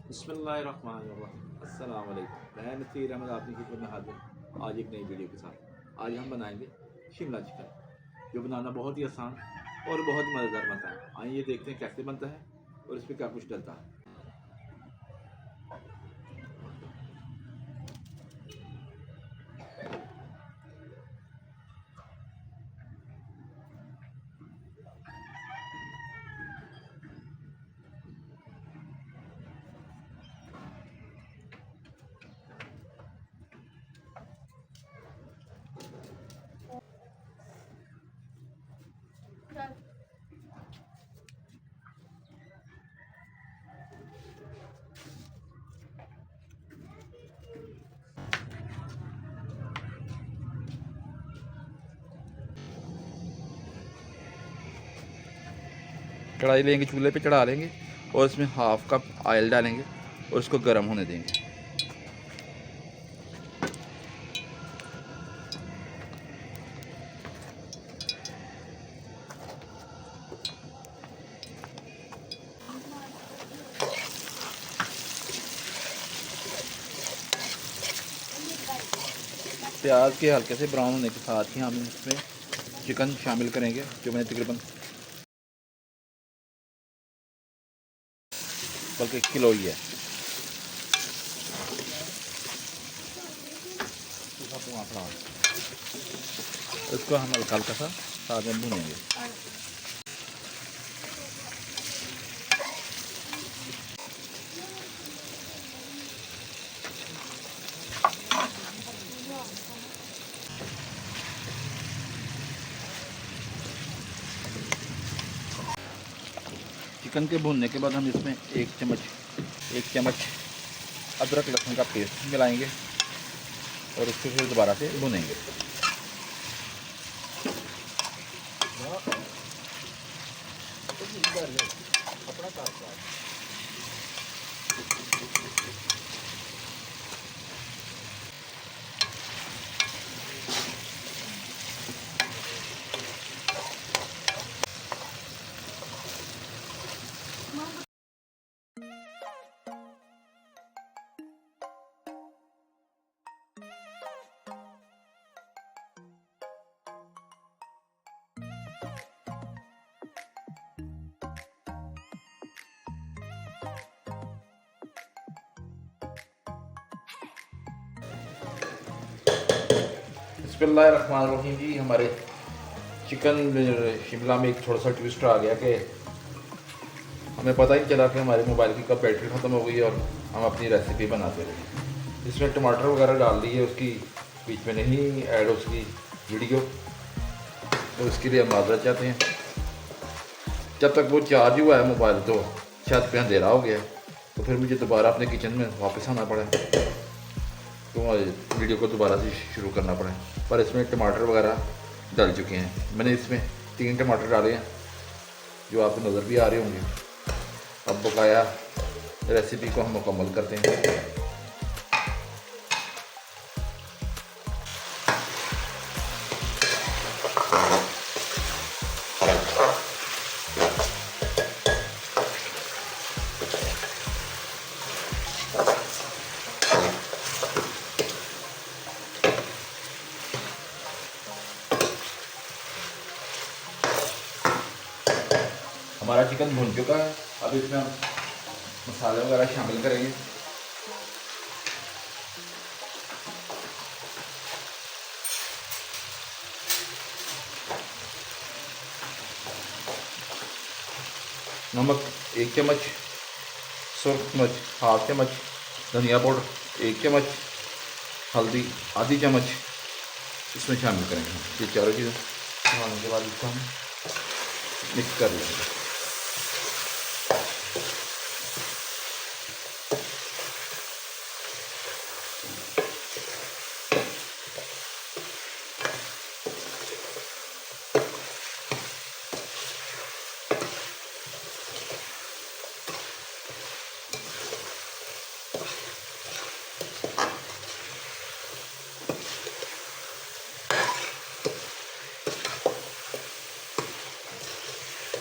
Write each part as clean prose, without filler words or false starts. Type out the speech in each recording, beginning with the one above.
बिस्मिल्लाहिर्रहमानिर्रहीम। अस्सलाम वालेकुम। मैं नसीर अहमद आपकी खिदमत में हाजिर आज एक नई वीडियो के साथ। आज हम बनाएंगे शिमला चिकन, जो बनाना बहुत ही आसान और बहुत मज़ेदार बनता है। आइए देखते हैं कैसे बनता है और इसमें क्या कुछ डलता है। कढ़ाई लेंगे, चूल्हे पे चढ़ा लेंगे और इसमें हाफ कप ऑयल डालेंगे और इसको गर्म होने देंगे। प्याज के हल्के से ब्राउन होने के साथ ही हम इसमें चिकन शामिल करेंगे, जो मैंने तकरीबन बल्कि किलो ही है। इसको हम हल्का हल्का सा साथ में भूनेंगे। चिकन के भूनने के बाद हम इसमें एक चम्मच अदरक लहसुन का पेस्ट मिलाएंगे और उसको फिर दोबारा से भूनेंगे। बिस्मिल्लाहिर्रहमानिर्रहीम जी, हमारे चिकन शिमला में एक थोड़ा सा ट्विस्ट आ गया कि हमें पता ही चला कि हमारे मोबाइल की कब बैटरी ख़त्म हो गई और हम अपनी रेसिपी बनाते रहे। इसमें टमाटर वगैरह डाल दिए, उसकी बीच में नहीं ऐड उसकी वीडियो, तो उसके लिए हम माजरत चाहते हैं। जब तक वो चार्ज हुआ है मोबाइल तो छत पे अंधेरा हो गया, तो फिर मुझे दोबारा अपने किचन में वापस आना पड़ा, तो वीडियो को दोबारा से शुरू करना पड़ा। पर इसमें टमाटर वगैरह डल चुके हैं। मैंने इसमें 3 टमाटर डाले हैं, जो आपको नज़र भी आ रहे होंगे। अब बकाया रेसिपी को हम मुकम्मल करते हैं। हमारा चिकन भुन चुका है। अब इसमें हम मसाले वगैरह शामिल करेंगे। नमक 1 चम्मच, सुर्ख मिर्च हाफ चम्मच, धनिया पाउडर 1 चम्मच, हल्दी आधी चम्मच इसमें शामिल करेंगे। ये चारों चीज़ें बनाने के बाद इसको हम मिक्स कर लेंगे।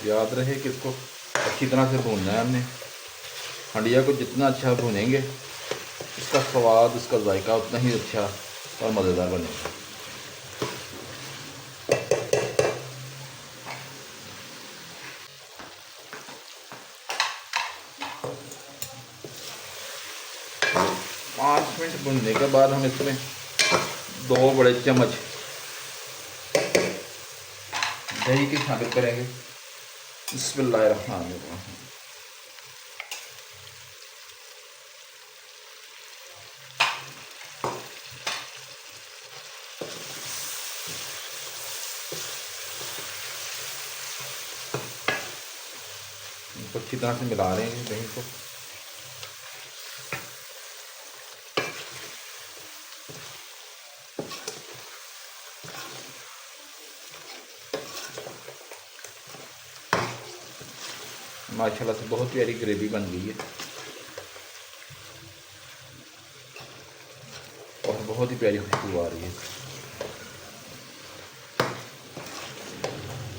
याद रहे कि इसको अच्छी तरह से भूनना है हमने। हंडिया को जितना अच्छा भुनेंगे इसका स्वाद, इसका जायका उतना ही अच्छा और मज़ेदार बनेगा। पाँच मिनट भुनने के बाद हम इसमें 2 बड़े चम्मच दही के शामिल करेंगे। बिस्मिल्लाहिर्रहमानिर्रहीम। अच्छी तरह से मिला रहे हैं दही को। माशाल्लाह से बहुत प्यारी ग्रेवी बन गई है और बहुत ही प्यारी खुशबू आ रही है।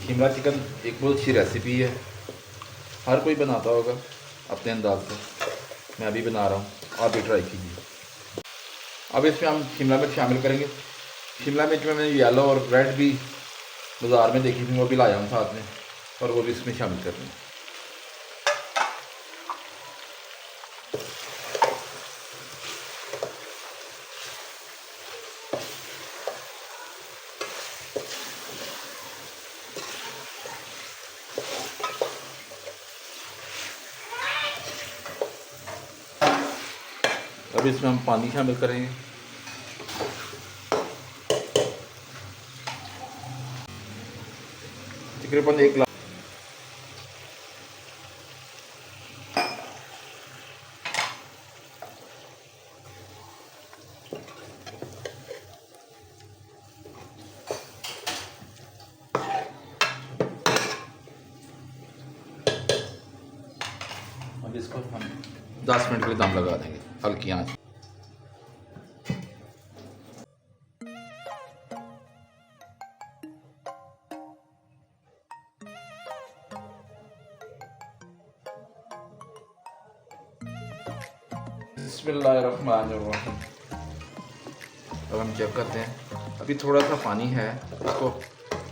शिमला चिकन एक बहुत अच्छी रेसिपी है, हर कोई बनाता होगा अपने अंदाज से। मैं अभी बना रहा हूँ, आप भी ट्राई कीजिए। अब इसमें हम शिमला मिर्च शामिल करेंगे। शिमला मिर्च में मैंने येलो और रेड भी बाज़ार में देखी थी, वो भी लाया हूँ साथ में, और वो भी इसमें शामिल कर रहे हैं। अब इसमें हम पानी शामिल करेंगे। तकरीबन 1 गिलास। अब इसको हम 10 मिनट के लिए दम लगा देंगे हल्की आंच। बिस्मिल्लाहिर्रहमानिर्रहीम। अब हम चेक करते हैं, अभी थोड़ा सा पानी है, इसको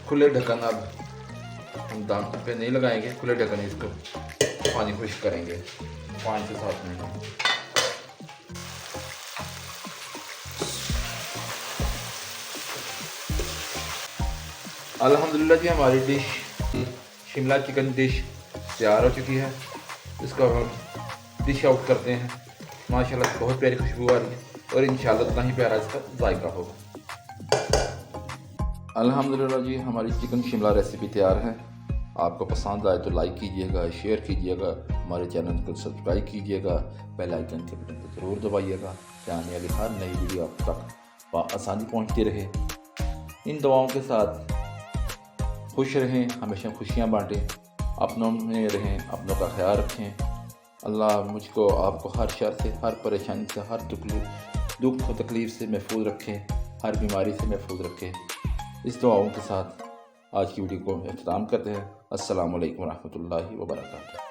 खुले ढक्कन, अब हम दम पे नहीं लगाएंगे, खुले ढक्कन इसको पानी खुश्क करेंगे 5 से 7 मिनट। अल्हम्दुलिल्लाह जी, हमारी डिश शिमला चिकन डिश तैयार हो चुकी है। इसको हम डिश आउट करते हैं। माशाल्लाह बहुत प्यारी खुशबू आ रही है और इंशाल्लाह उतना ही प्यारा इसका जायका होगा। अल्हम्दुलिल्लाह जी, हमारी चिकन शिमला रेसिपी तैयार है। आपको पसंद आए तो लाइक कीजिएगा, शेयर कीजिएगा, हमारे चैनल को सब्सक्राइब कीजिएगा, बेल आइकन के बटन को ज़रूर दबाइएगा कि आने वाली हर नई वीडियो आप तक आसानी पहुंचती रहे। इन दुआओं के साथ खुश रहें, हमेशा खुशियां बांटें, अपनों में रहें, अपनों का ख्याल रखें। अल्लाह मुझको आपको हर शर से, हर परेशानी से, हर दुख और तकलीफ़ से महफूज रखें, हर बीमारी से महफूज रखें। इस दुआओं के साथ आज की वीडियो को इख्तिताम करते हैं। अस्सलामु अलैकुम रहमतुल्लाहि व बरकातुहू।